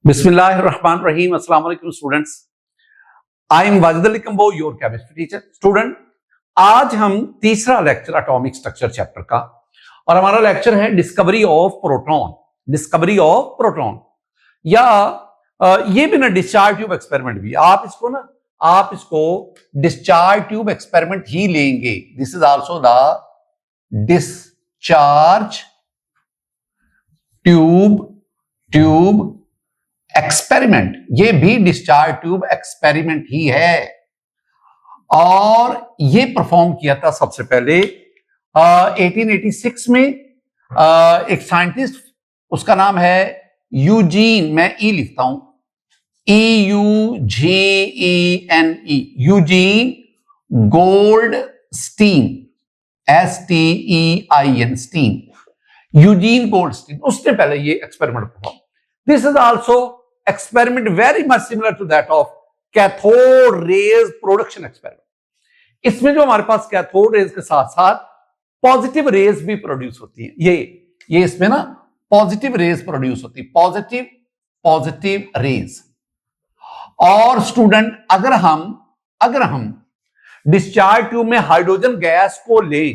बिस्मिल्लाहिर्रहमानिर्रहीम। अस्सलाम वालेकुम students, I am Wajid Ali combo, your chemistry teacher. Student, आज हम तीसरा लेक्चर एटॉमिक स्ट्रक्चर चैप्टर का, और हमारा लेक्चर है discovery of proton. Discovery of proton या ये भी ना डिस्चार्ज ट्यूब एक्सपेरिमेंट भी आप इसको डिस्चार्ज ट्यूब एक्सपेरिमेंट ही लेंगे। This is also the discharge tube experiment, ये भी डिस्चार्ज ट्यूब एक्सपेरिमेंट ही है। और ये परफॉर्म किया था सबसे पहले 1886 में एक साइंटिस्ट, उसका नाम है यूजीन, मैं ई लिखता हूं, EUGENE, Eugene Goldstein, STEIN, Stein, Eugene Goldstein. उसने पहले ये experiment perform. This is also experiment very much similar to that of cathode rays production experiment। इसमें जो हमारे पास कैथोड रेज के साथ साथ पॉजिटिव रेज भी प्रोड्यूस होती है। ये इसमें ना पॉजिटिव रेज प्रोड्यूस होती है, पॉजिटिव रेज। और स्टूडेंट, अगर हम डिस्चार्ज ट्यूब में हाइड्रोजन गैस को लें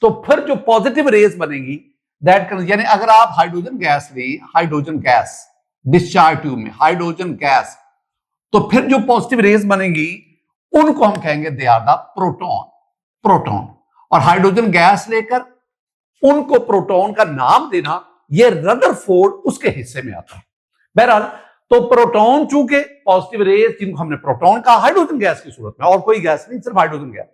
तो फिर जो पॉजिटिव रेज बनेगी दैट, यानी अगर आप हाइड्रोजन गैस लें, हाइड्रोजन गैस डिस्चार्ज ट्यूब में हाइड्रोजन गैस, तो फिर जो पॉजिटिव रेज बनेगी उनको हम कहेंगे दे आर द प्रोटॉन। और हाइड्रोजन गैस लेकर उनको प्रोटॉन का नाम देना, ये रदरफोर्ड उसके हिस्से में आता है। बहरहाल, तो प्रोटॉन चूंकि पॉजिटिव रेज जिनको हमने प्रोटॉन कहा हाइड्रोजन गैस की सूरत में, और कोई गैस नहीं, सिर्फ हाइड्रोजन गैस,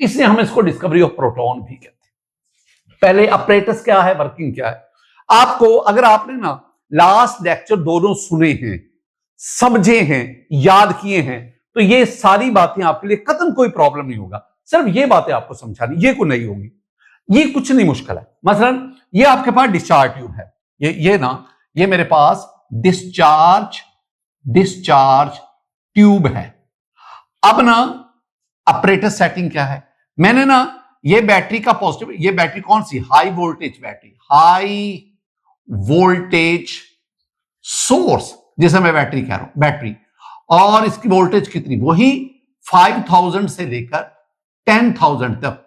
इसलिए हम इसको डिस्कवरी ऑफ प्रोटॉन भी कहते हैं। पहले अपरेटस क्या है, वर्किंग क्या है, आपको अगर आपने ना लास्ट लेक्चर दोनों सुने हैं, समझे हैं, याद किए हैं, तो ये सारी बातें आपके लिए कतई कोई प्रॉब्लम नहीं होगा। सिर्फ ये बातें आपको समझानी, ये कोई नहीं होगी, ये कुछ नहीं मुश्किल है। मसलन ये आपके पास डिस्चार्ज ट्यूब है, ये मेरे पास डिस्चार्ज ट्यूब है। अब ना ऑपरेटर सेटिंग क्या है, मैंने ना ये बैटरी का पॉजिटिव, ये बैटरी कौन सी, high voltage battery, high voltage source, जिसे मैं बैटरी कह रहा हूं, बैटरी, और इसकी वोल्टेज कितनी, वही 5000 से लेकर 10,000 तक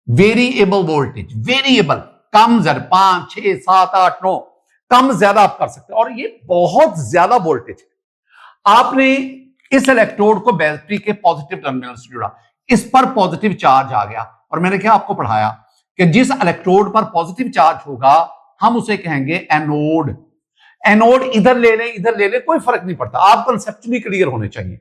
वेरिएबल वोल्टेज, वेरिएबल, कम ज्यादा, 5 6 7 8 9, कम ज्यादा आप कर सकते हैं। और ये बहुत ज्यादा वोल्टेज है। आपने इस इलेक्ट्रोड को बैटरी के पॉजिटिव टर्मिनल से जुड़ा, इस पर पॉजिटिव चार्ज आ गया, और मैंने क्या आपको पढ़ाया कि जिस इलेक्ट्रोड पर पॉजिटिव चार्ज होगा हम उसे कहेंगे एनोड। एनोड इधर ले ले कोई फर्क नहीं पड़ता, आप कंसेप्चुअली क्लियर होने चाहिए।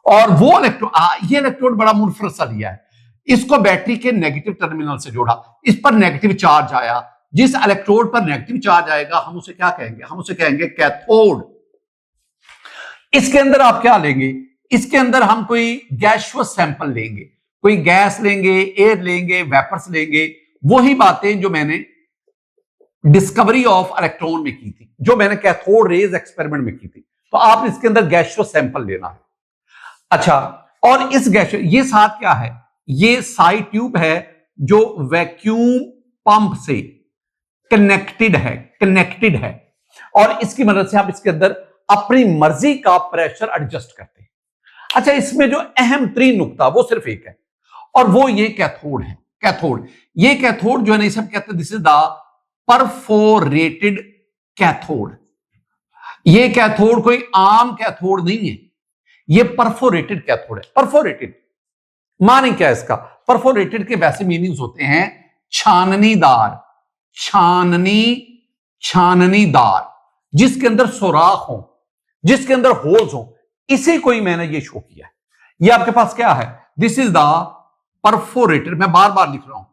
और वो ये इलेक्ट्रोड बड़ा मुनफरद लिया है, इसको बैटरी के नेगेटिव टर्मिनल से जोड़ा, इस पर नेगेटिव चार्ज आया, जिस इलेक्ट्रोड पर नेगेटिव चार्ज आएगा हम उसे क्या कहेंगे, हम उसे कहेंगे कैथोड। इसके अंदर आप क्या लेंगे, इसके अंदर हम कोई गैसियस सैंपल लेंगे, कोई गैस लेंगे, एयर लेंगे, वेपर्स लेंगे, वही बातें जो मैंने डिस्कवरी ऑफ इलेक्ट्रॉन में की थी, जो मैंने कैथोड रेज एक्सपेरिमेंट में की थी। तो आप इसके अंदर गैसियस सैंपल लेना है। अच्छा, और इस गैसियस, ये साथ क्या है, ये साइड ट्यूब है जो वैक्यूम पंप से कनेक्टेड है, और इसकी मदद से आप इसके अंदर अपनी मर्जी का प्रेशर एडजस्ट करते हैं। अच्छा, इसमें जो अहम तरीन नुकता वो सिर्फ एक है, और वो ये कैथोड है। ये कैथोड जो है ना, सब कहते हैं this is the perforated cathode. ये कैथोड कोई आम कैथोड नहीं है, ये परफोरेटेड कैथोड है। परफोरेटेड माने क्या इसका, परफोरेटेड के वैसे मीनिंग्स होते हैं छाननीदार, छाननीदार, जिसके अंदर सुराख हो, जिसके अंदर होल्स हो, इसी को ही मैंने ये शो किया है। ये आपके पास क्या है, दिस इज द परफोरेटेड, मैं बार बार लिख रहा हूं,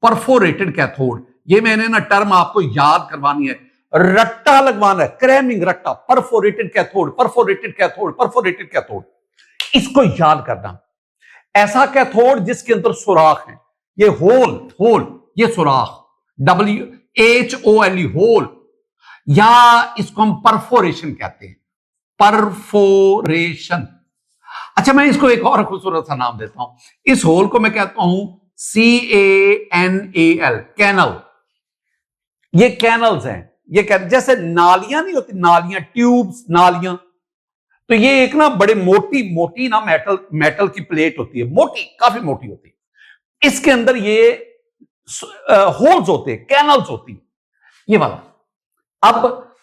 परफोरेटेड कैथोड। ये मैंने ना टर्म आपको याद करवानी है, रट्टा लगवाना है, क्रैमिंग रट्टा, perforated cathode, perforated cathode, perforated cathode, इसको याद करना। ऐसा कैथोड जिसके अंदर सुराख है, ये होल, ये सुराख, WHOLE, होल, या इसको हम परफोरेशन कहते हैं, परफोरेशन। अच्छा, मैं इसको एक और खूबसूरत सा नाम देता हूं, इस होल को मैं कहता हूं CANAL, कैनल। ये कैनल्स हैं, ये जैसे नालियां नहीं होती, नालियां, ट्यूब्स, नालियां, तो ये एक ना बड़े मोटी मोटी ना मेटल की प्लेट होती है, मोटी, काफी मोटी होती है। इसके अंदर ये होल्स होते हैं, कैनल्स होती है, ये वाला।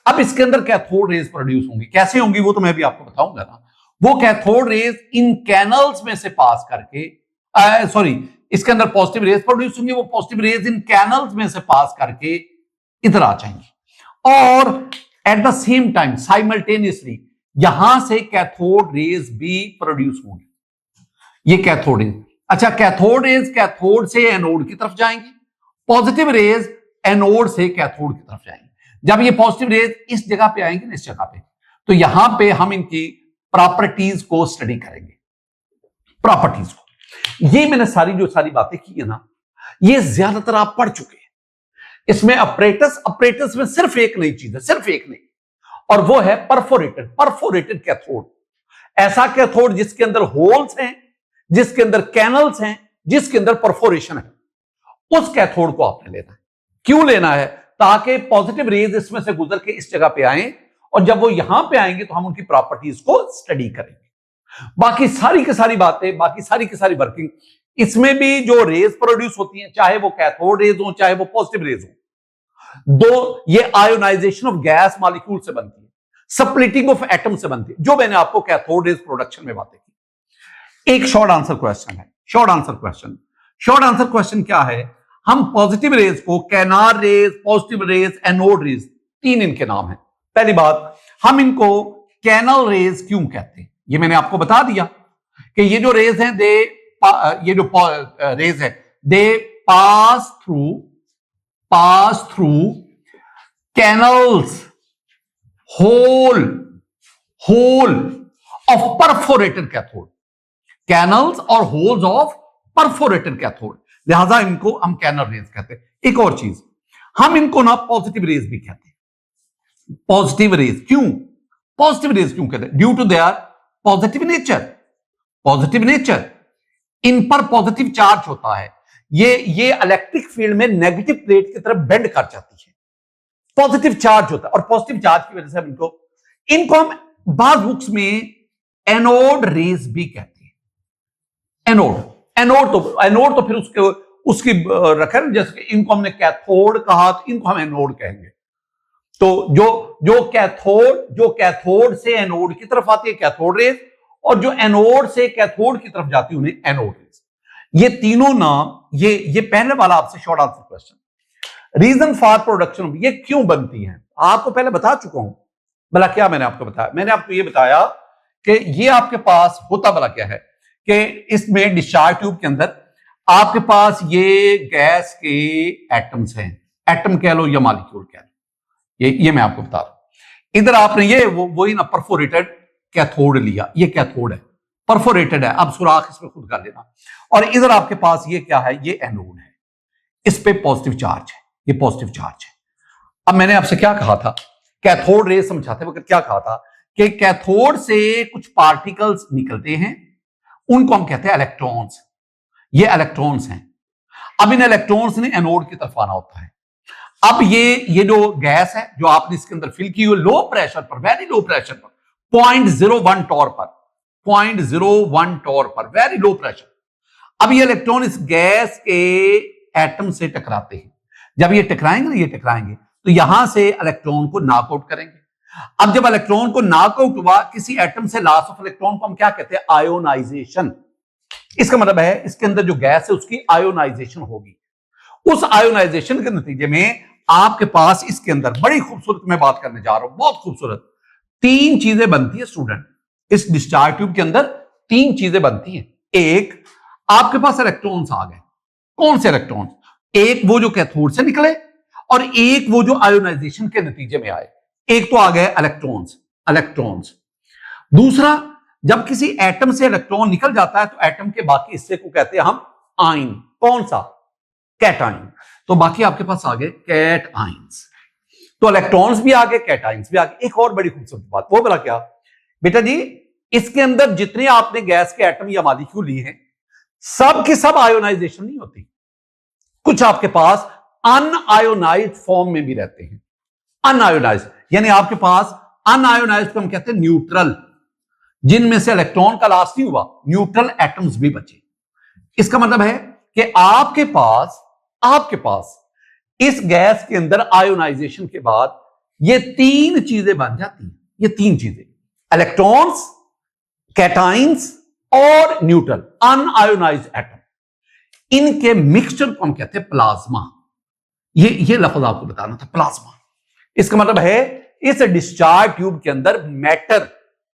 अब इसके अंदर कैथोड रेज प्रोड्यूस होंगी। कैसे होंगी वो तो मैं भी आपको बताऊंगा ना। वो कैथोड रेज इन कैनल्स में से पास करके, सॉरी, इसके अंदर पॉजिटिव रेज प्रोड्यूस होंगे, वो पॉजिटिव रेज इन कैनल्स में से पास करके इधर आ जाएंगे, और at the same time simultaneously यहां से कैथोड रेज भी प्रोड्यूस होंगे। ये कैथोड रेज, अच्छा, कैथोड रेज कैथोड से एनोड की तरफ जाएंगे, पॉजिटिव रेज एनोड से कैथोड की तरफ जाएंगे। जब ये पॉजिटिव रेज इस जगह पे आएंगे ना, इस जगह पे, तो यहां पे हम इनकी प्रॉपर्टीज को स्टडी करेंगे, प्रॉपर्टीज को। ये मैंने सारी बातें की है ना, ये ज्यादातर आप पढ़ चुके हैं। इसमें अपरेटस में सिर्फ एक नई चीज है, सिर्फ एक नई, और वो है परफोरेटेड कैथोड। ऐसा कैथोड जिसके अंदर होल्स हैं, जिसके अंदर कैनल्स हैं, जिसके अंदर परफोरेशन है, उस कैथोड को आपने लेना है। क्यों लेना है? ताकि पॉजिटिव रेज इसमें से गुजर के इस जगह पे आए, और जब वो यहां पे आएंगे तो हम उनकी प्रॉपर्टीज को स्टडी करेंगे। बाकी सारी की सारी बातें, बाकी सारी की सारी वर्किंग, इसमें भी जो रेज प्रोड्यूस होती हैं, चाहे वो कैथोड रेज हो, चाहे वो पॉजिटिव रेज हो, दो ये आयोनाइजेशन ऑफ गैस मॉलिक्यूल से बनती है, स्प्लिटिंग ऑफ एटम से बनती है, जो मैंने आपको कैथोड रेज प्रोडक्शन में बातें की। एक शॉर्ट आंसर क्वेश्चन है, शॉर्ट आंसर क्वेश्चन क्या है? हम पॉजिटिव रेज को canal rays, positive rays, anode rays, तीन इनके नाम है। पहली बात, हम इनको कैनल रेज क्यों कहते हैं? ये मैंने आपको बता दिया कि ये जो रेज हैं, ये जो रेज है, they pass through canals, hole of perforated cathode, canals और होल्स ऑफ परफोरेटेड कैथोड, लिहाजा इनको हम कैनल रेज कहते हैं। एक और चीज, हम इनको ना पॉजिटिव रेज भी कहते हैं। पॉजिटिव रेज क्यों कहते हैं? Due to their positive nature, इन पर पॉजिटिव चार्ज होता है। ये इलेक्ट्रिक फील्ड में नेगेटिव प्लेट की तरफ बेंड कर जाती है, पॉजिटिव चार्ज होता है, और पॉजिटिव चार्ज की वजह से हम इनको हम बाद बुक्स में एनोड रेज भी कहते हैं। एनोड तो फिर उसकी रखा, जैसे इनको हमने कैथोड कहा, तो इनको हम एनोड कहेंगे। तो जो कैथोड से एनोड की तरफ आती है, कैथोड रेज, और जो एनोड से कैथोड की तरफ जाती है, उन्हें एनोड रेज। ये तीनों नाम, ये पहले वाला आपसे short answer question. Reason for production, ये क्यों बनती हैं आपको पहले बता चुका हूं। भला क्या मैंने आपको बताया? मैंने आपको ये बताया कि ये आपके पास होता भला क्या है कि इसमें डिस्चार्ज ट्यूब के अंदर आपके पास ये गैस के एटम्स हैं, एटम कह लो या मॉलिक्यूल कह लो, ये मैं आपको बता रहा हूं। इधर आपने ये वही ना परफोरेटेड कैथोड लिया, ये कैथोड है, परफोरेटेड है, अब सुराख इसमें खुद कर लेना। और इधर आपके पास ये क्या है? ये एनोड है, इस पे पॉजिटिव चार्ज है, ये पॉजिटिव चार्ज है। अब मैंने आपसे क्या कहा था? कैथोड रेज समझाते वक्त क्या कहा था कि कैथोड से कुछ पार्टिकल्स निकलते हैं, उनको हम कहते हैं इलेक्ट्रॉन्स। ये इलेक्ट्रॉन्स हैं। अब इन इलेक्ट्रॉन्स ने एनोड की तरफ आना होता है। अब ये जो गैस है जो आपने इसके अंदर फिल की हुई, लो प्रेशर पर, वेरी लो प्रेशर पर, 0.01 टॉर पर, 0.01 टॉर पर, वेरी लो प्रेशर। अब ये इलेक्ट्रॉन इस गैस के एटम से टकराते हैं। जब ये टकराएंगे तो यहां से इलेक्ट्रॉन को नॉकआउट करेंगे। अब जब इलेक्ट्रॉन को नॉकआउट हुआ, किसी एटम से लॉस ऑफ इलेक्ट्रॉन को हम क्या कहते हैं? आयोनाइजेशन। इसका मतलब है इसके अंदर जो गैस है उसकी आयोनाइजेशन होगी। उस आयोनाइजेशन के नतीजे में आपके पास इसके अंदर बड़ी खूबसूरत, मैं बात करने जा रहा हूं, बहुत खूबसूरत, तीन चीजें बनती है स्टूडेंट। इस डिस्चार्ज ट्यूब के अंदर तीन चीजें बनती हैं। एक, आपके पास इलेक्ट्रॉन्स आ गए। कौन से इलेक्ट्रॉन्स? एक वो जो कैथोड से निकले, और एक वो जो आयोनाइजेशन के नतीजे में आए। एक तो आ गए इलेक्ट्रॉन्स। दूसरा, जब किसी एटम से इलेक्ट्रॉन निकल जाता है तो एटम के बाकी हिस्से को कहते हैं हम आयन। कौन सा? कैटायन। तो बाकी आपके पास आ गए कैटायंस। तो इलेक्ट्रॉन्स भी आ गए, कैटायंस भी आ गए। एक और बड़ी खूबसूरत बात, वो बोला क्या बेटा जी, इसके अंदर जितने आपने गैस के एटम या मॉलिक्यूल लिए हैं, सब के सब आयोनाइजेशन नहीं होती। कुछ आपके पास अनआयोनाइज्ड फॉर्म में भी रहते हैं। अनआयोनाइज्ड, यानी आपके पास अनआयोनाइज्ड को हम कहते हैं न्यूट्रल, जिनमें से इलेक्ट्रॉन का लॉस नहीं हुआ, न्यूट्रल एटम्स भी बचे। इसका मतलब है कि आपके पास इस गैस के अंदर आयोनाइजेशन के बाद ये तीन चीजें बन जाती हैं। ये तीन चीजें, इलेक्ट्रॉन्स, कैटाइंस और न्यूट्रल अनआयोनाइज्ड एटम, इनके मिक्सचर को हम कहते हैं प्लाज्मा। ये लफ्ज आपको बताना था, प्लाज्मा। इसका मतलब है इस डिस्चार्ज ट्यूब के अंदर मैटर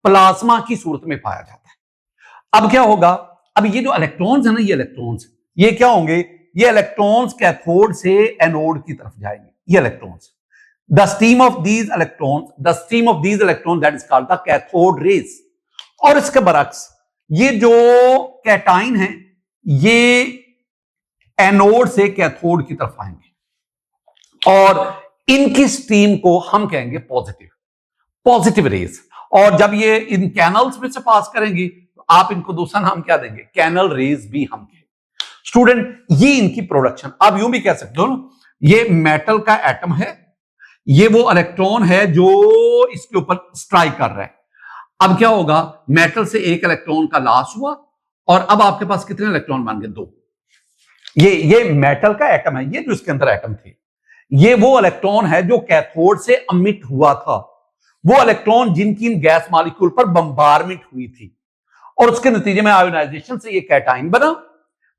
प्लाज्मा की सूरत में पाया जाता है। अब क्या होगा, अब ये जो इलेक्ट्रॉन्स है ना, ये इलेक्ट्रॉन्स ये क्या होंगे, ये इलेक्ट्रॉन्स कैथोड से एनोड की तरफ जाएंगे। ये electrons, the stream of these electrons that is called the cathode rays. और इसके बरक्स ये जो कैटाइन है ये एनोड से कैथोड की तरफ आएंगे और इनकी स्ट्रीम को हम कहेंगे पॉजिटिव रेज। और जब ये इन कैनल्स में से पास करेंगी तो आप इनको दूसरा नाम क्या देंगे, कैनल रेज भी हम कहेंगे। स्टूडेंट, ये इनकी प्रोडक्शन, आप यूं भी कह सकते हो ना, ये मेटल का एटम है, ये वो इलेक्ट्रॉन है जो इसके ऊपर स्ट्राइक कर रहा है। अब क्या होगा, मेटल से एक इलेक्ट्रॉन का लॉस हुआ और अब आपके पास कितने इलेक्ट्रॉन बन गए, 2। ये मेटल का एटम है, ये जो इसके अंदर एटम थे, ये वो इलेक्ट्रॉन है जो कैथोड से अमिट हुआ था, वो इलेक्ट्रॉन जिनकी इन गैस मॉलिक्यूल पर बम्बारमेंट हुई थी और उसके नतीजे में आयोनाइजेशन से ये कैटाइन बना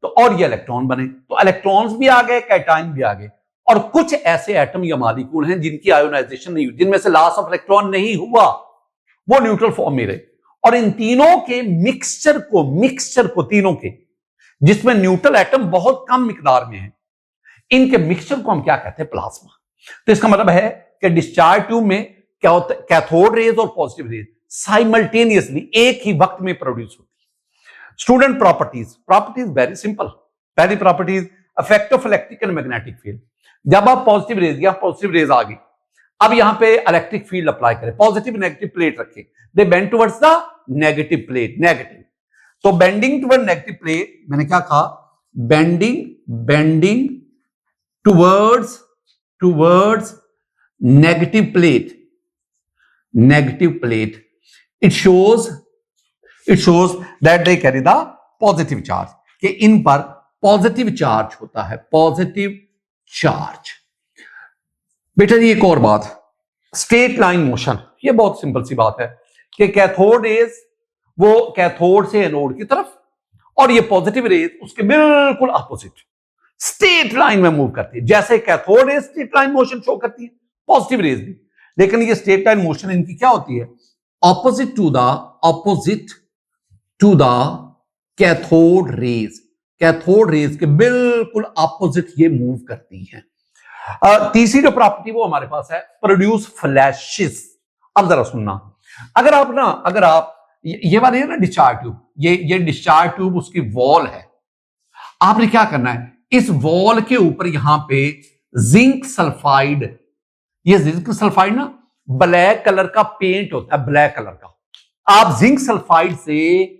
तो और ये इलेक्ट्रॉन बने। तो इलेक्ट्रॉन्स भी आ गए, कैटाइन भी आ गए। और कुछ ऐसे एटम या मॉलिक्यूल हैं जिनकी आयोनाइजेशन नहीं हुई, जिनमें से लॉस ऑफ इलेक्ट्रॉन नहीं हुआ, वो न्यूट्रल फॉर्म में रहे। और इन तीनों के मिक्सचर को तीनों के, जिसमें न्यूट्रल एटम बहुत कम मिकदार में है, इनके मिक्सचर को हम क्या कहते हैं, प्लाज्मा। तो इसका मतलब है कि डिस्चार्ज ट्यूब में क्या होता है, कैथोड रेज और पॉजिटिव रेज साइमल्टेनियसली एक ही वक्त में प्रोड्यूस होती है। Student, properties very simple. पहली properties, effect of electric and magnetic field. जब आप पॉजिटिव रेज आ गई, अब यहां पे इलेक्ट्रिक फील्ड अप्लाई करें, पॉजिटिव नेगेटिव प्लेट रखें, they bend towards the negative plate, negative. तो बेंडिंग टुवर्ड नेगेटिव प्लेट, मैंने क्या कहा, bending towards negative plate, it shows that they carry the positive charge, कि इन पर पॉजिटिव चार्ज होता है, पॉजिटिव चार्ज। बेटा जी एक और बात, स्ट्रेट लाइन मोशन, ये बहुत सिंपल सी बात है कि कैथोड रेज वो कैथोड से एनोड की तरफ और ये पॉजिटिव रेज उसके बिल्कुल अपोजिट स्ट्रेट लाइन में मूव करती है। जैसे cathode rays straight line motion show करती है, पॉजिटिव रेज भी, लेकिन ये स्ट्रेट लाइन मोशन इनकी क्या होती है, opposite to the cathode rays के बिल्कुल ऑपोजिट ये मूव करती हैं। तीसरी जो प्रॉपर्टी वो हमारे पास है, प्रोड्यूस फ्लैशेस। अब जरा सुनना, अगर आप ये वाली है ना डिस्चार्ज ट्यूब, ये डिस्चार्ज ट्यूब उसकी वॉल है, आपने क्या करना है, इस वॉल के ऊपर यहां पे जिंक सल्फाइड, ये जिंक सल्फाइड ना ब्लैक कलर का पेंट होता है, ब्लैक कलर का, आप जिंक सल्फाइड से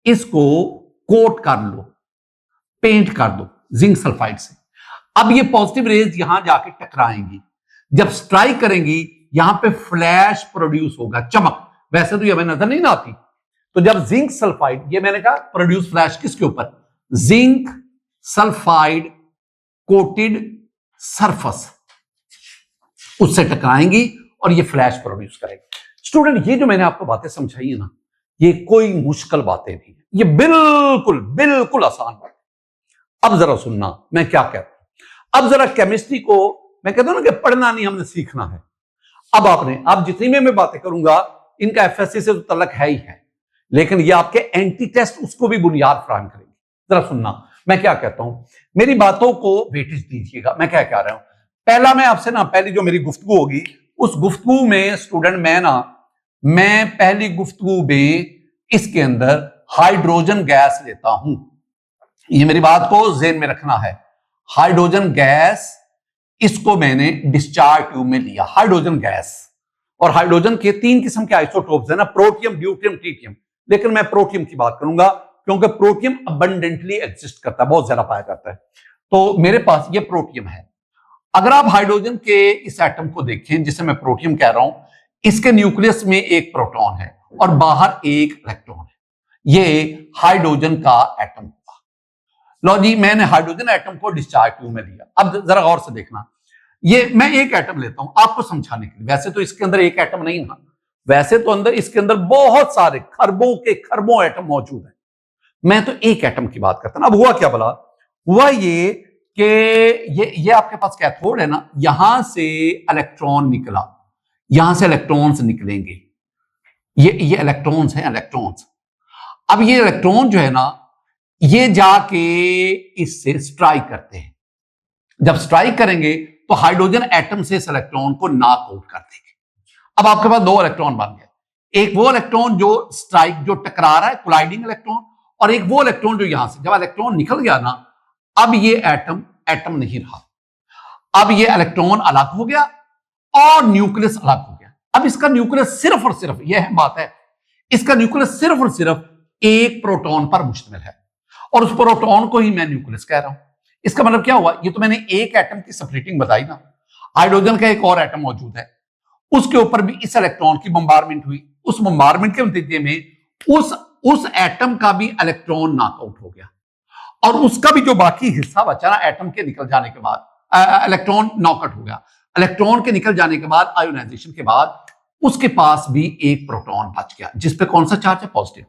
इसको कोट कर लो, पेंट कर दो जिंक सल्फाइड से। अब ये पॉजिटिव रेज यहां जाके टकराएंगी, जब स्ट्राइक करेंगी यहां पे फ्लैश प्रोड्यूस होगा, चमक। वैसे तो ये हमें नजर नहीं ना आती, तो जब जिंक सल्फाइड, ये मैंने कहा प्रोड्यूस फ्लैश किसके ऊपर, जिंक सल्फाइड कोटेड सरफेस, उससे टकराएंगी और ये फ्लैश प्रोड्यूस करेगी। स्टूडेंट, ये जो मैंने आपको बातें समझाई है ना, ये कोई मुश्किल बातें नहीं है, ये बिल्कुल आसान बात है। अब जरा सुनना मैं क्या कहता हूं। अब जरा केमिस्ट्री को मैं कहता हूं ना कि पढ़ना नहीं, हमने सीखना है। अब जितनी में मैं बातें करूंगा इनका एफएससी से तो तल्लक है ही है, लेकिन ये आपके एंटी टेस्ट उसको भी बुनियाद फराहम करेंगे। जरा सुनना मैं क्या कहता हूं, मेरी बातों को वेटेज दीजिएगा, मैं क्या कह रहा हूं। पहला मैं आपसे ना, पहली जो मेरी गुफ्तगू होगी उस गुफ्तगू में स्टूडेंट मैं पहली गुफ्तगू में इसके अंदर हाइड्रोजन गैस लेता हूं, ये मेरी बात को ज़हन में रखना है। हाइड्रोजन गैस, इसको मैंने डिस्चार्ज ट्यूब में लिया, हाइड्रोजन गैस। और हाइड्रोजन के 3 किस्म के आइसोटोप्स है ना, प्रोटियम, ड्यूटियम, ट्रीटियम, लेकिन मैं प्रोटियम की बात करूंगा क्योंकि प्रोटियम अबंडेंटली एग्जिस्ट करता है, बहुत ज्यादा पाया जाता है। तो मेरे पास ये प्रोटियम है। अगर आप हाइड्रोजन के इस एटम को देखें जिसे मैं प्रोटियम कह रहा हूं, इसके न्यूक्लियस में एक प्रोटॉन है और बाहर एक इलेक्ट्रॉन है। ये हाइड्रोजन का एटम हुआ। लो जी, मैंने हाइड्रोजन एटम को डिस्चार्ज ट्यूब में लिया। अब जरा गौर से देखना, ये मैं एक एटम लेता हूं आपको समझाने के लिए। वैसे तो इसके अंदर एक एटम नहीं था, वैसे तो अंदर इसके अंदर बहुत सारे खरबों के खरबों एटम मौजूद है। मैं तो एक एटम की बात करता हूं। अब हुआ क्या भला? हुआ ये कि ये आपके पास कैथोड है ना, यहां से इलेक्ट्रॉन निकला, यहां से इलेक्ट्रॉन्स निकलेंगे। ये इलेक्ट्रॉन्स हैं, इलेक्ट्रॉन्स। अब ये इलेक्ट्रॉन जो है ना, ये जाके इससे स्ट्राइक करते हैं। जब स्ट्राइक करेंगे तो हाइड्रोजन एटम से इस इलेक्ट्रॉन को नॉक आउट कर देंगे। अब आपके पास दो इलेक्ट्रॉन बन गए, एक वो इलेक्ट्रॉन जो स्ट्राइक, जो टकरा रहा है, कोलाइडिंग इलेक्ट्रॉन, और एक वो इलेक्ट्रॉन जो यहां से, जब इलेक्ट्रॉन निकल गया ना, अब ये एटम नहीं रहा। अब ये इलेक्ट्रॉन अलग हो गया और न्यूक्लियस अलग हो गया। अब इसका न्यूक्लियस सिर्फ और सिर्फ, यह बात है, इसका न्यूक्लियस सिर्फ और सिर्फ एक प्रोटॉन पर मुश्तमिल है, और उस प्रोटॉन को ही मैं न्यूक्लियस कह रहा हूं। इसका मतलब क्या हुआ? ये तो मैंने एक एटम की सेपरेटिंग बताई ना। हाइड्रोजन का एक और एटम मौजूद है, उसके ऊपर भी इस इलेक्ट्रॉन की बम्बारमेंट हुई। उस बम्बारमेंट के नतीजे में उस एटम का भी इलेक्ट्रॉन नॉकआउट हो गया, और उसका भी जो बाकी हिस्सा बचा ना, एटम के निकल जाने के बाद इलेक्ट्रॉन नॉकआउट हो गया। इलेक्ट्रॉन के निकल जाने के बाद, आयोनाइजेशन के बाद, उसके पास भी एक प्रोटॉन बच गया, जिसपे कौन सा चार्ज है? पॉजिटिव।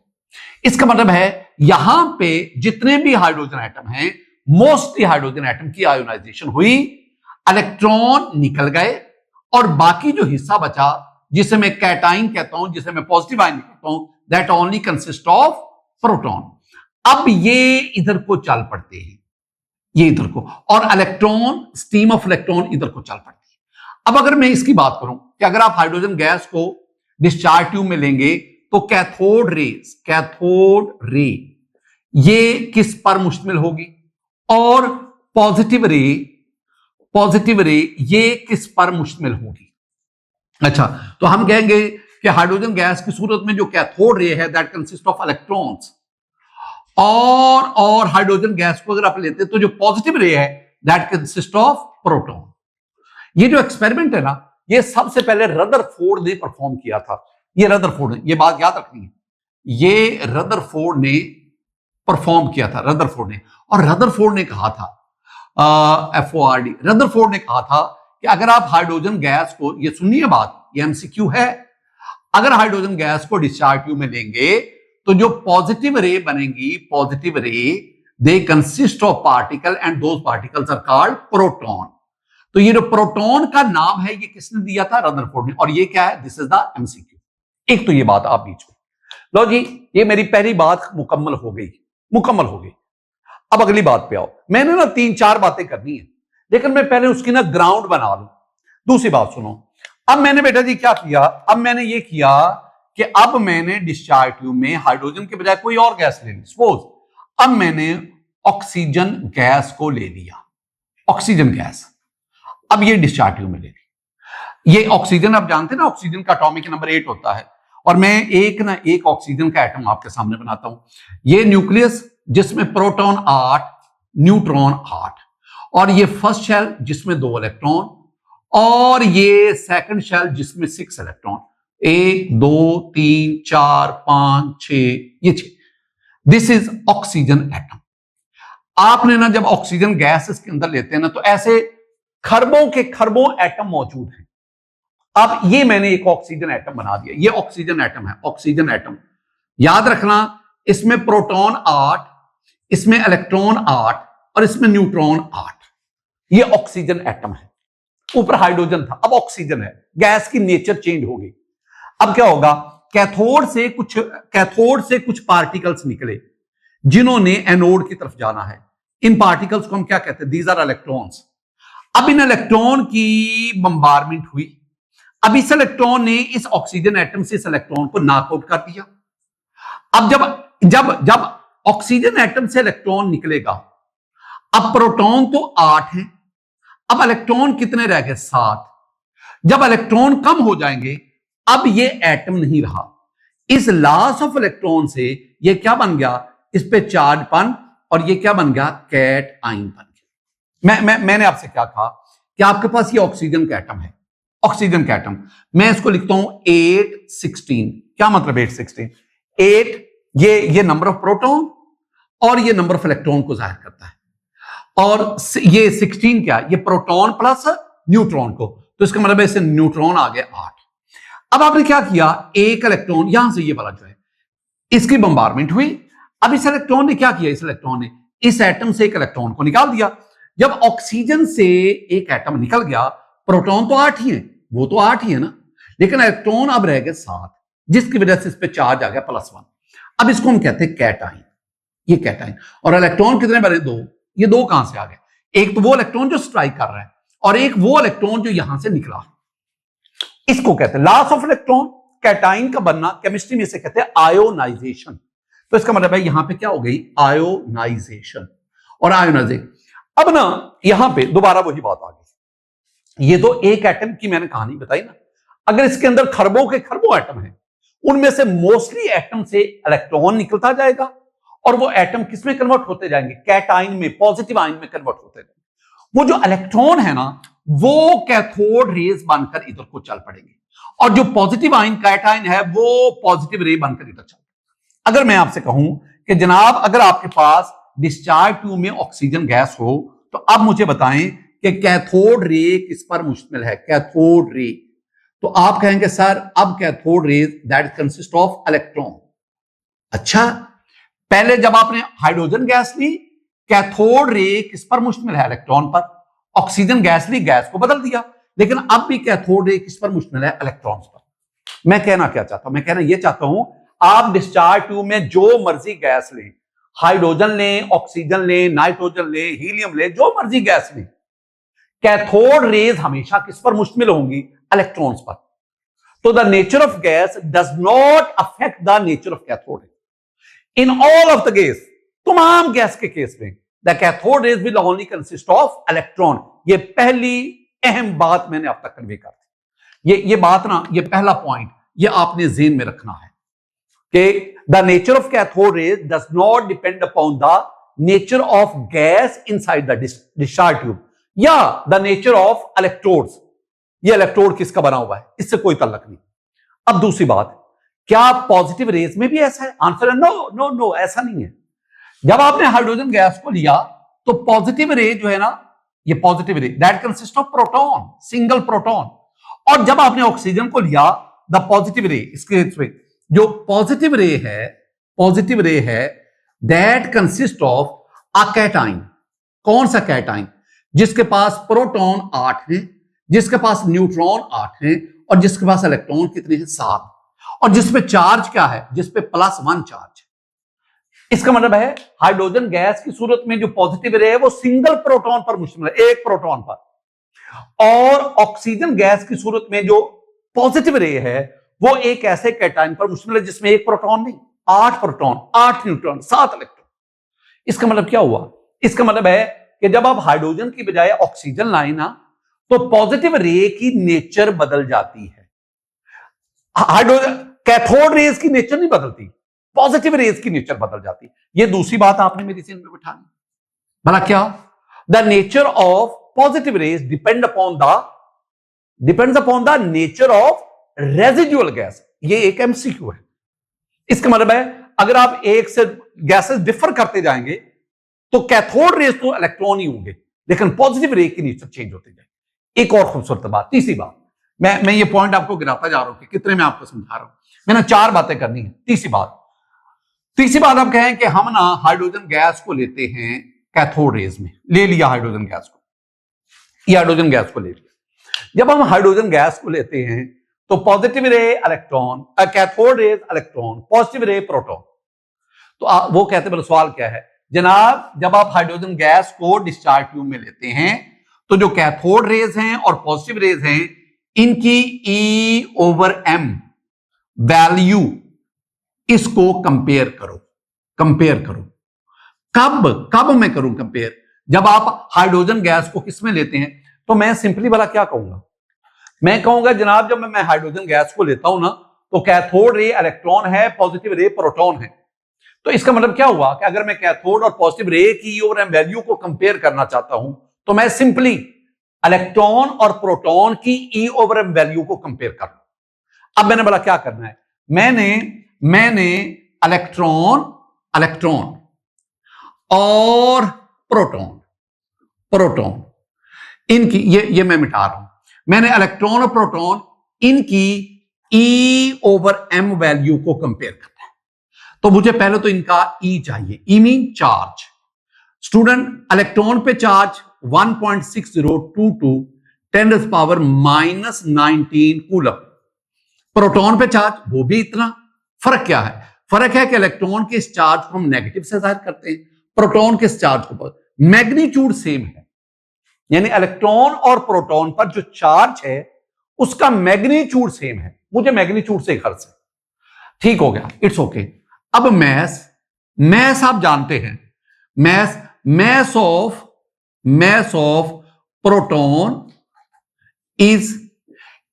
इसका मतलब है यहां पे जितने भी हाइड्रोजन एटम हैं, मोस्टली हाइड्रोजन एटम की आयोनाइजेशन हुई, इलेक्ट्रॉन निकल गए, और बाकी जो हिस्सा बचा, जिसे मैं कैटाइन कहता हूं, जिसे मैं पॉजिटिव आयन कहता हूं, that only consist of proton. अब ये इधर को चल पड़ते हैं, ये इधर को, और इलेक्ट्रॉन, स्ट्रीम ऑफ इलेक्ट्रॉन इधर को चल पड़ती है। अब अगर मैं इसकी बात करूं कि अगर आप हाइड्रोजन गैस को डिस्चार्ज ट्यूब में लेंगे तो कैथोड रे ये किस पर मुश्तमिल होगी, और पॉजिटिव रे ये किस पर मुश्तमिल होगी? अच्छा, तो हम कहेंगे कि हाइड्रोजन गैस की सूरत में जो कैथोड रे है, दैट कंसिस्ट ऑफ इलेक्ट्रॉन्स, और हाइड्रोजन गैस को अगर आप लेते हैं तो जो पॉजिटिव रे है, दैट कंसिस्ट ऑफ प्रोटॉन। ये जो एक्सपेरिमेंट है ना, ये सबसे पहले रदरफोर्ड ने परफॉर्म किया था। ये रदरफोर्ड ने, ये बात याद रखनी है, ये रदरफोर्ड ने परफॉर्म किया था, रदरफोर्ड ने। और रदरफोर्ड ने कहा था, FORD, रदरफोर्ड ने कहा था कि अगर आप हाइड्रोजन गैस को, ये सुनिए बात, ये MCQ है, अगर हाइड्रोजन गैस को डिस्चार्ज ट्यूब में लेंगे तो जो पॉजिटिव रे बनेंगी, positive ray, they consist of particle and those particles are called proton. तो ये जो प्रोटॉन का नाम है, ये किसने दिया था? रदरफोर्ड ने। और ये क्या है? This is the MCQ। एक तो ये बात आप बीच में लो जी, ये मेरी पहली बात मुकम्मल हो गई। अब अगली बात पे आओ। मैंने ना 3-4 बातें करनी है, लेकिन मैं पहले उसकी ना ग्राउंड बना लूं। दूसरी बात सुनो, अब मैंने बेटा जी क्या किया? अब मैंने ये किया कि अब मैंने डिस्चार्ज ट्यूब में हाइड्रोजन के बजाय कोई और गैस ले ली। सपोज अब मैंने ऑक्सीजन गैस को ले लिया, ऑक्सीजन गैस, अब ये डिस्चार्ज ट्यूब में ले ली। ये ऑक्सीजन, आप जानते हैं ना, ऑक्सीजन का एटॉमिक नंबर 8 होता है, और मैं एक ऑक्सीजन का एटम आपके सामने बनाता हूं। ये न्यूक्लियस जिसमें प्रोटॉन 8, न्यूट्रॉन 8, और ये फर्स्ट शेल जिसमें 2 इलेक्ट्रॉन, और ये सेकंड शेल जिसमें 6 इलेक्ट्रॉन, 1 2 3 4 5 6, ये 6। This is oxygen atom. आपने ना जब ऑक्सीजन गैस इसके अंदर लेते हैं ना, तो ऐसे खरबों के खरबों एटम मौजूद हैं। अब ये मैंने एक ऑक्सीजन एटम बना दिया, ये ऑक्सीजन एटम है, ऑक्सीजन एटम। याद रखना, इसमें प्रोटॉन 8, इसमें इलेक्ट्रॉन 8, और इसमें न्यूट्रॉन 8। ये ऑक्सीजन एटम है। ऊपर हाइड्रोजन था, अब ऑक्सीजन है। गैस की नेचर चेंज हो गई। अब क्या होगा? कैथोड से कुछ पार्टिकल्स निकले जिन्होंने एनोड की तरफ जाना है। इन पार्टिकल्स को हम क्या कहते हैं? These are electrons. अब इन इलेक्ट्रॉन की बम्बारमेंट हुई। अब इस इलेक्ट्रॉन ने इस ऑक्सीजन एटम से इस इलेक्ट्रॉन को नॉकआउट कर दिया। अब जब ऑक्सीजन एटम से इलेक्ट्रॉन निकलेगा, अब प्रोटॉन तो 8 है, अब इलेक्ट्रॉन कितने रह गए? 7। जब इलेक्ट्रॉन कम हो जाएंगे, अब ये एटम नहीं रहा। इस लॉस ऑफ इलेक्ट्रॉन से ये क्या बन गया? इस पे चार्ज पन, और ये क्या बन गया? कैट आयन बन गया। मैंने आपसे क्या कहा कि आपके पास ये ऑक्सीजन का एटम है, ऑक्सीजन का एटम, मैं इसको लिखता हूं 816। क्या मतलब 816? 8 ये नंबर ऑफ प्रोटॉन और ये नंबर ऑफ इलेक्ट्रॉन को जाहिर करता है, और ये 16 क्या, ये प्रोटॉन प्लस न्यूट्रॉन को, तो इसका मतलब इससे न्यूट्रॉन आ गया 8। अब आपने क्या किया, एक इलेक्ट्रॉन यहां से ये वाला जो है इसकी बम्बारमेंट हुई। अब इस इलेक्ट्रॉन ने क्या किया, इस इलेक्ट्रॉन ने इस एटम से एक इलेक्ट्रॉन को निकाल दिया। जब ऑक्सीजन से एक एटम निकल गया, प्रोटॉन तो 8 ही है, वो तो 8 ही है ना, लेकिन इलेक्ट्रॉन अब रह गए 7, जिसकी वजह से इस पे चार्ज आ गया +1। अब इसको हम कहते हैं कैटाइन, ये कैटाइन। और इलेक्ट्रॉन कितने बने, 2। ये 2 कहां से आ गए, एक तो वो इलेक्ट्रॉन जो स्ट्राइक कर रहा है और एक वो इलेक्ट्रॉन जो यहां से निकला, इसको कहते हैं लॉस ऑफ इलेक्ट्रॉन। कैटाइन का बनना केमिस्ट्री में से कहते हैं आयोनाइजेशन। तो इसका मतलब है यहां पे क्या हो गई, आयोनाइजेशन और आयोनाइजेशन। अब ना यहां पे दोबारा वही बात आ गई, ये तो एक एटम की मैंने कहानी बताई ना, अगर इसके अंदर खरबों के खरबों एटम है, उनमें से मोस्टली एटम से इलेक्ट्रॉन निकलता जाएगा और वो एटम किस में कन्वर्ट होते जाएंगे, कैटाइन में, पॉजिटिव आयन में कन्वर्ट होते जाएंगे। वो जो इलेक्ट्रॉन है ना, वो कैथोड रेज बनकर इधर को चल पड़ेंगे, और जो पॉजिटिव आयन कैटाइन है वो पॉजिटिव रे बनकर इधर चल। अगर मैं आपसे कहूं कि जनाब अगर आपके पास डिस्चार्ज ट्यूब में ऑक्सीजन गैस हो, तो अब मुझे बताएं कि कैथोड रे किस पर मुश्तमिल है, कैथोड रे, तो आप कहेंगे सर अब cathode ray that consist of electron. अच्छा, पहले जब आपने हाइड्रोजन गैस ली, कैथोड रे किस पर मुश्तमिल है, इलेक्ट्रॉन पर। ऑक्सीजन गैस ली, गैस को बदल दिया, लेकिन अब भी कैथोड रे किस पर मुश्तमिल है, इलेक्ट्रॉन्स पर। मैं कहना क्या चाहता हूं, मैं कहना यह चाहता हूं आप डिस्चार्ज ट्यूब में जो मर्जी गैस लें, हाइड्रोजन लें, ऑक्सीजन लें, नाइट्रोजन लें, हीलियम लें, जो मर्जी गैस लें, कैथोड रेज हमेशा किस पर मुश्तमिल होंगी, इलेक्ट्रॉन्स पर। तो the nature of gas does not affect the nature of cathode ray in all of the gas. तमाम गैस के केस में the cathode raise will only consist of electron. ये पहली अहम बात मैंने अब तक कन्वे कर दी। ये बात ना, ये पहला पॉइंट ये आपने ज़हन में रखना है कि the nature of cathode raise does not depend upon the nature of gas inside the discharge tube या द नेचर ऑफ इलेक्ट्रोड्स। ये इलेक्ट्रोड किसका बना हुआ है, इससे कोई ताल्लुक नहीं। अब दूसरी बात, क्या पॉजिटिव रेज में भी ऐसा है? आंसर है नो नो नो, ऐसा नहीं है। जब आपने हाइड्रोजन गैस को लिया तो पॉजिटिव रे जो है ना, ये पॉजिटिव रे that consist of proton, single proton. और जब आपने ऑक्सीजन को लिया, द पॉजिटिव रे, इसके जो पॉजिटिव रे है that consist of a cation. कौन सा कैटाइन? जिसके पास प्रोटॉन 8 है, जिसके पास न्यूट्रॉन 8 है, और जिसके पास इलेक्ट्रॉन कितने हैं, 7, और जिसपे चार्ज क्या है, जिसपे +1 चार्ज है। इसका मतलब है हाइड्रोजन गैस की सूरत में जो पॉजिटिव रे है वो सिंगल प्रोटॉन पर मुश्तमिल है, एक प्रोटॉन पर। और ऑक्सीजन गैस की सूरत में जो पॉजिटिव रे है वो एक ऐसे कैटाइन पर मुश्तमिल है जिसमें एक प्रोटॉन नहीं, 8 प्रोटॉन, 8 न्यूट्रॉन, 7 इलेक्ट्रॉन। इसका मतलब क्या हुआ? इसका मतलब है कि जब आप हाइड्रोजन की बजाय ऑक्सीजन लाए ना, तो पॉजिटिव रे की नेचर बदल जाती है। हाइड्रोजन कैथोड रेज की नेचर नहीं बदलती, पॉजिटिव रेज की नेचर बदल जाती। ये दूसरी बात आपने मेरी सीन में बिठानी। भला क्या? The nature of positive raise depends upon the nature of residual gas. ये एक एमसीक्यू है। इसका मतलब है अगर आप एक से गैसेस डिफर करते जाएंगे तो कैथोड रेज तो इलेक्ट्रॉन ही होंगे, लेकिन पॉजिटिव रे की नेचर चेंज होती जाएगी। एक और खूबसूरत बात, तीसरी बात, मैं ये पॉइंट आपको गिराता जा रहा हूं कि कितने मैं आपको समझा रहा हूं। मैंने 4 बातें करनी है। तीसरी बात हम कहें कि हम ना हाइड्रोजन गैस को लेते हैं कैथोड रेज में, ले लिया हाइड्रोजन गैस को, ये हाइड्रोजन गैस को ले लिया। जब हम हाइड्रोजन गैस को लेते हैं तो पॉजिटिव रे electron, cathode rays electron, positive रे प्रोटॉन। तो वो कहते हैं, सवाल क्या है जनाब, जब आप हाइड्रोजन गैस को डिस्चार्ज ट्यूब में लेते हैं तो जो कैथोड रेज हैं और पॉजिटिव रेज हैं, इनकी E/M वैल्यू, इसको कंपेयर करो। कब मैं करूं कंपेयर? जब आप हाइड्रोजन गैस को किसमें लेते हैं, तो मैं सिंपली वाला क्या कहूंगा, मैं कहूंगा जनाब जब मैं हाइड्रोजन गैस को लेता हूं ना, तो कैथोड रे इलेक्ट्रॉन है, पॉजिटिव रे प्रोटॉन है। तो इसका मतलब क्या हुआ कि अगर मैं कैथोड और पॉजिटिव रे की E/M वैल्यू को कंपेयर करना चाहता हूं, तो मैं सिंपली इलेक्ट्रॉन और प्रोटॉन की ई ओवर एम वैल्यू को कंपेयर कर लो। अब मैंने बोला क्या करना है, मैंने इलेक्ट्रॉन और प्रोटॉन इनकी ये मैं मिटा रहा हूं। मैंने इलेक्ट्रॉन और प्रोटॉन इनकी ई ओवर एम वैल्यू को कंपेयर करना है। तो मुझे पहले तो इनका ई चाहिए। ई मीन चार्ज। स्टूडेंट, इलेक्ट्रॉन पे चार्ज 1.6022 10⁻⁻19 कूलम। प्रोटॉन पे चार्ज वो भी इतना। फर्क क्या है? फर्क है कि इलेक्ट्रॉन के इस चार्ज को हम नेगेटिव से जाहिर करते हैं, प्रोटॉन के इस चार्ज को। मैग्नीट्यूड सेम है, यानी इलेक्ट्रॉन और प्रोटॉन पर जो चार्ज है उसका मैग्नीट्यूड सेम है। मुझे मैग्नीट्यूड से खर्च है, ठीक हो गया, इट्स ओके। अब मैस आप जानते हैं, mass of proton is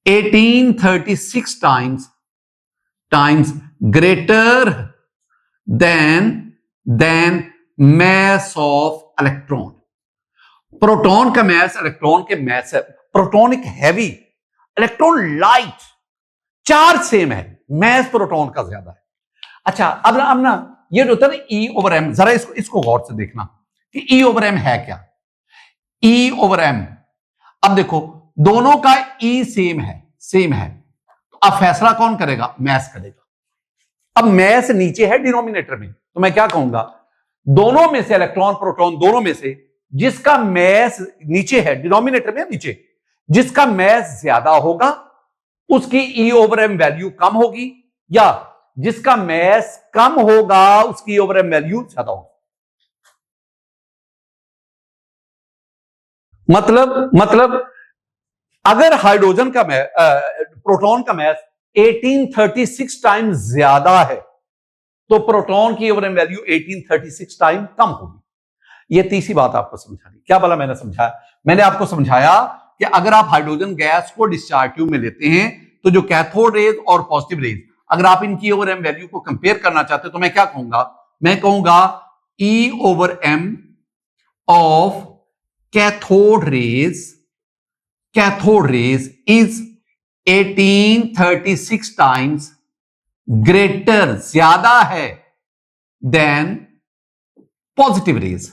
1836 times greater than mass of electron. Proton का मैस इलेक्ट्रॉन के मैस है। प्रोटॉन एक heavy, electron light, charge same है, मैस प्रोटॉन का ज्यादा है। अच्छा, अब ना ये जो होता है ना ई ओवर एम, जरा इसको गौर से देखना कि ई ओवर एम है क्या। ई ओवर एम, अब देखो दोनों का ई सेम है। अब फैसला कौन करेगा? मैस करेगा। अब मैस नीचे है डिनोमिनेटर में, तो मैं क्या कहूंगा, दोनों में से इलेक्ट्रॉन प्रोटॉन दोनों में से जिसका मैस नीचे है, डिनोमिनेटर में नीचे, जिसका मैस ज्यादा होगा उसकी ई ओवर एम वैल्यू कम होगी, या जिसका मैस कम होगा उसकी ई ओवर एम वैल्यू ज्यादा होगी। मतलब अगर हाइड्रोजन का प्रोटॉन का मैस 1836 टाइम ज्यादा है तो प्रोटॉन की ओवर एम वैल्यू 1836 टाइम कम होगी। यह तीसरी बात आपको समझानी। क्या बोला मैंने? मैंने आपको समझाया कि अगर आप हाइड्रोजन गैस को डिस्चार्ज ट्यूब में लेते हैं तो जो कैथोड रेज और पॉजिटिव रेज, अगर आप इनकी ओवर एम वैल्यू को कंपेयर करना चाहते हो तो मैं क्या कहूंगा? मैं कहूंगा E over M of cathode rays is 1836 times greater, ज्यादा है देन पॉजिटिव रेज।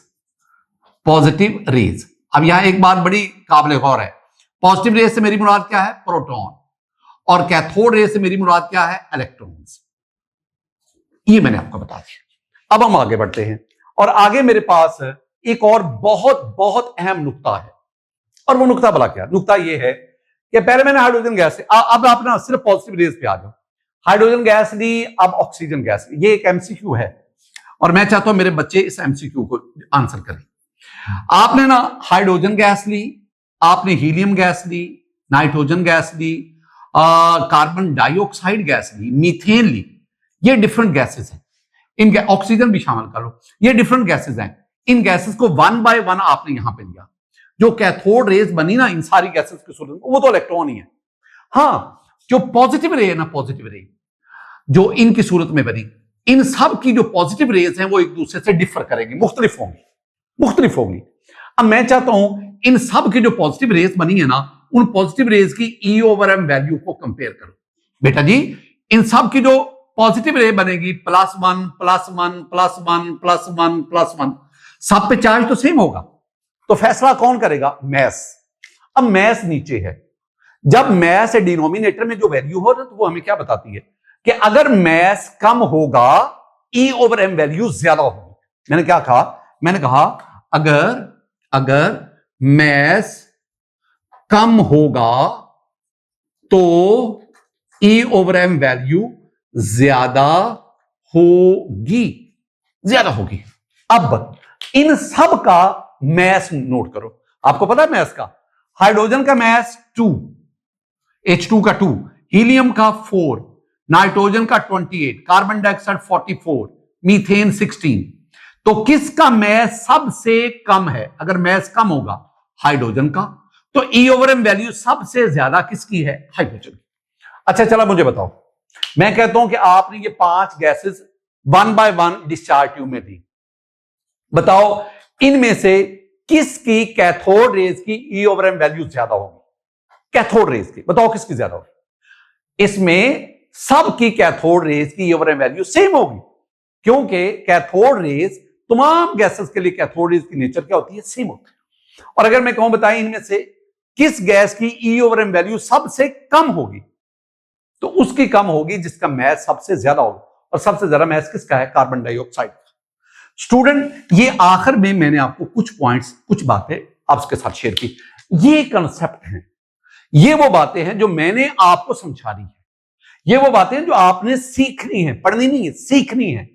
अब यहां एक बात बड़ी काबिल गौर है, पॉजिटिव रेज से मेरी मुराद क्या है? प्रोटॉन, और कैथोड रेज से मेरी मुराद क्या है? इलेक्ट्रॉन्स। ये मैंने आपको बता दिया। अब हम आगे बढ़ते हैं, और आगे मेरे पास एक और बहुत बहुत अहम नुक्ता है, और वो नुक्ता भला क्या? नुक्ता ये है कि पहले मैंने हाइड्रोजन गैस से, अब आप ना सिर्फ पॉजिटिव रेज पे आ जाओ। हाइड्रोजन गैस ली, अब ऑक्सीजन गैस ली। ये एक एमसीक्यू है और मैं चाहता हूं मेरे बच्चे इस एमसीक्यू को आंसर करें। आपने ना हाइड्रोजन गैस ली, आपने हीलियम गैस ली, नाइट्रोजन गैस ली, कार्बन डाइऑक्साइड गैस ली, मीथेन ली। ये डिफरेंट गैसेस हैं। इन ऑक्सीजन भी शामिल कर लो, ये डिफरेंट गैसेस हैं। इन गैसेस को वन बाय वन आपने यहां पे लिया। जो कैथोड रेज बनी ना इन सारी गैसेस की सूरत में, वो तो इलेक्ट्रॉन ही है। हाँ, जो पॉजिटिव रे है ना, पॉजिटिव रे जो इनकी सूरत में बनी, इन सब की जो पॉजिटिव रेज हैं वो एक दूसरे से डिफर करेंगी, मुख्तलिफ होंगी। अब मैं चाहता हूं इन सब की जो पॉजिटिव रेज बनी है ना, उन पॉजिटिव रेज की ई ओवर एम वैल्यू को कंपेयर करो। बेटा जी, इन सब की जो पॉजिटिव रे बनेगी +1 +1 +1 +1 +1, सब पे चार्ज तो सेम होगा, तो फैसला कौन करेगा? मैस। अब मैस नीचे है, जब मैस है डिनोमिनेटर में जो वैल्यू हो ना, तो वो हमें क्या बताती है कि अगर मैस कम होगा ई ओवर एम वैल्यू ज्यादा होगी। मैंने क्या कहा? मैंने कहा अगर मैस कम होगा तो ई ओवर एम वैल्यू ज्यादा होगी। अब इन सब का मैस नोट करो। आपको पता है मैस का? हाइड्रोजन का मैस 2, H2 का 2, हीलियम का 4, नाइट्रोजन का 28, कार्बन डाइऑक्साइड 44, मीथेन 16। तो किसका मैस सबसे कम है? अगर मैस कम होगा हाइड्रोजन का, तो ई ओवर एम वैल्यू सबसे ज्यादा किसकी है? हाइड्रोजन की। अच्छा चला मुझे बताओ, मैं कहता हूं कि आपने ये 5 गैसेस 1 बाय 1 डिस्चार्ज ट्यूब में दी। बताओ इनमें से किसकी कैथोड रेज की ई ओवर एम वैल्यू ज्यादा होगी? कैथोड रेज की, बताओ किसकी ज्यादा होगी? इसमें सबकी कैथोड रेज की E over M value same होगी, क्योंकि कैथोड रेज तमाम गैसेस के लिए कैथोड रेज की नेचर क्या होती है? सेम होती है। और अगर मैं कहूं बताएं इनमें से किस गैस की ई ओवर एम वैल्यू सबसे कम होगी, तो उसकी कम होगी जिसका मैथ सबसे ज्यादा होगा, और सबसे ज्यादा मैथ किसका है? कार्बन डाइऑक्साइड का। स्टूडेंट, ये आखिर में मैंने आपको कुछ पॉइंट्स, कुछ बातें आपके साथ शेयर की। ये कंसेप्ट हैं, ये वो बातें हैं जो मैंने आपको समझा दी है, ये वो बातें हैं जो आपने सीखनी है, पढ़नी नहीं है, सीखनी है।